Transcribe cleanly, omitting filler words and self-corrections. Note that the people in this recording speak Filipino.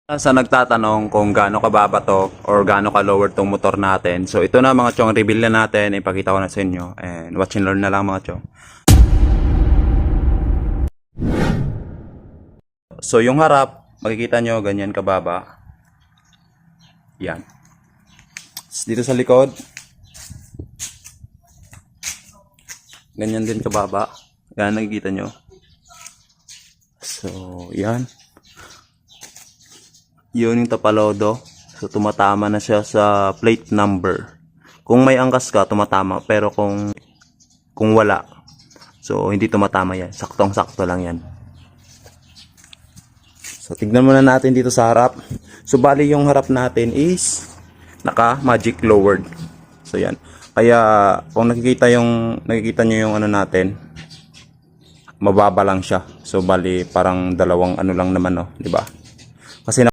Sa nagtatanong kung gaano kababa to or gaano ka lower tong motor natin. So ito na mga chong, reveal na natin, ipakita ko na sa inyo and watch and learn na lang mga chong. So yung harap, makikita nyo ganyan kababa. Yan. Dito sa likod, ganyan din kababa. Yan, nakikita nyo. So yan. Yun yung tapalodo. So tumatama na siya sa plate number. Kung may angkas ka, tumatama. Pero kung wala, so hindi tumatama yan. Saktong-sakto lang yan. So tignan muna natin dito sa harap. So bali yung harap natin is naka magic lowered. So yan. Kaya kung nakikita nyo yung ano natin, mababa lang siya. So bali parang dalawang ano lang naman, no, di ba? Kasi